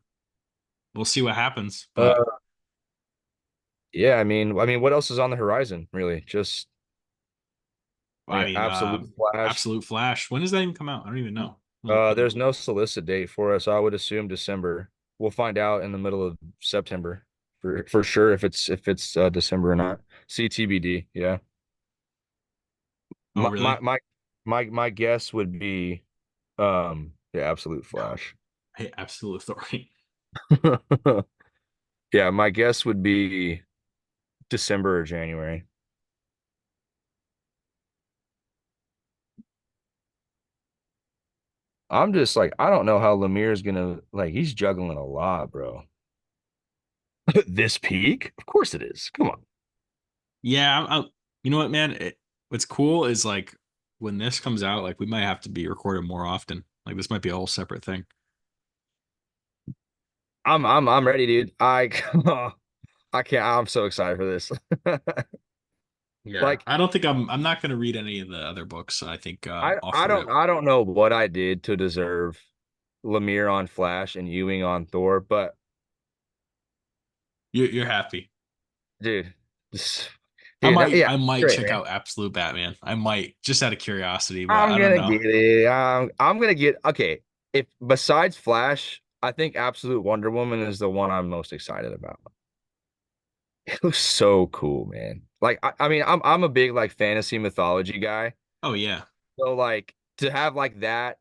We'll see what happens. But Uh yeah, I mean, what else is on the horizon, really? Just I mean, absolute flash. Absolute Flash. When does that even come out? I don't even know. There's no solicit date for us. I would assume December. We'll find out in the middle of September for sure if it's December or not. CTBD. Yeah. Oh, My my really? my my guess would be yeah, absolute flash. Hey, Absolute Authority. Yeah, my guess would be December or January. I'm just like I don't know how Lemire's gonna like he's juggling a lot, bro. This peak? Of course it is. Come on. Yeah, you know what, man? What's cool is like when this comes out, like we might have to be recorded more often. Like this might be a whole separate thing. I'm ready, dude. I can't. I'm so excited for this. Yeah. Like I don't think I'm not gonna read any of the other books. I think off the rip. I don't know what I did to deserve Lemire on Flash and Ewing on Thor, but You're happy. dude, this, dude, yeah, I might great check man. out Absolute Batman. I might just out of curiosity, but I'm I don't gonna know. get it. I'm gonna get okay. if besides Flash, I think Absolute Wonder Woman is the one I'm most excited about. It looks so cool, man. Like I mean, I'm a big like fantasy mythology guy. Oh yeah. So like to have like that,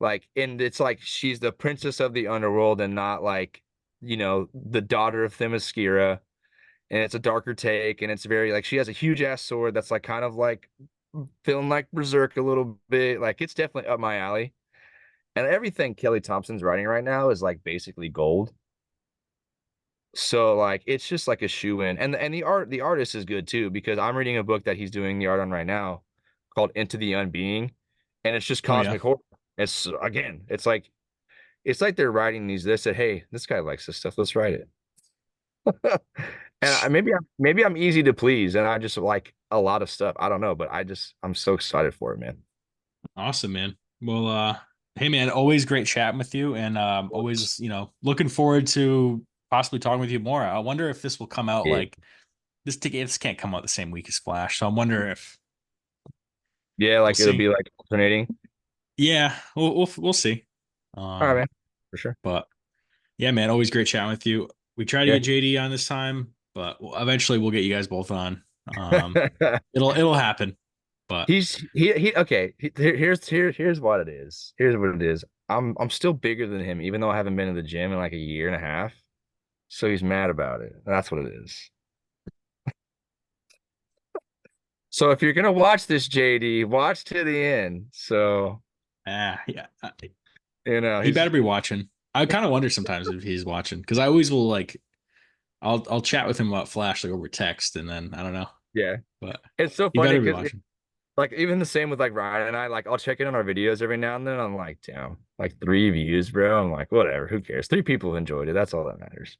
like and it's like she's the princess of the underworld and not like, the daughter of Themyscira. And it's a darker take, and it's very like she has a huge ass sword that's like kind of like feeling like Berserk a little bit. Like it's definitely up my alley. And everything Kelly Thompson's writing right now is like basically gold. So like it's just like a shoe in. And the artist is good too, because I'm reading a book that he's doing the art on right now called Into the Unbeing. And it's just Oh yeah. cosmic horror. It's again, it's like they're writing these. They said, hey, this guy likes this stuff. Let's write it. And maybe I'm easy to please, and I just like a lot of stuff. I don't know, but I'm so excited for it, man. Awesome, man. Well, hey man, always great chatting with you, and always, looking forward to possibly talking with you more. I wonder if this will come out Yeah, like this ticket. This can't come out the same week as Flash, so I'm wondering if yeah, we'll like it'll see. be like alternating. Yeah, we'll see. All right, Um, man, for sure. but yeah, man, always great chatting with you. We try to Yeah. get JD on this time, but eventually we'll get you guys both on. It'll happen, but He okay. Here's what it is. Here's what it is. I'm still bigger than him, even though I haven't been to the gym in like a year and a half. So he's mad about it. That's what it is. So if you're gonna watch this, JD, watch to the end. So yeah, he he's better be watching. I kind of wonder sometimes if he's watching because I always will like I'll chat with him about Flash like over text, and then I don't know, yeah. but It's so he funny better be because watching. like even the same with like Ryan and I, like I'll check in on our videos every now and then. I'm like, damn, like 3 views, bro. I'm like, whatever, who cares? 3 people have enjoyed it. That's all that matters.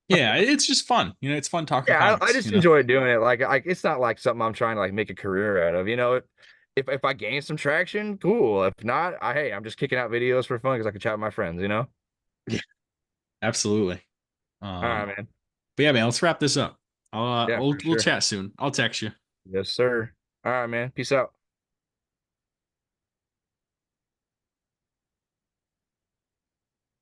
Yeah, it's just fun. It's fun talking Yeah, I comics. just enjoy doing it. Like it's not like something I'm trying to like make a career out of. If I gain some traction, cool. If not, hey, I'm just kicking out videos for fun because I can chat with my friends. Yeah, absolutely. All right, Um, man. but yeah, man, let's wrap this up. Yeah, We'll for we'll sure. chat soon. I'll text you. Yes, sir. All right, man. Peace out.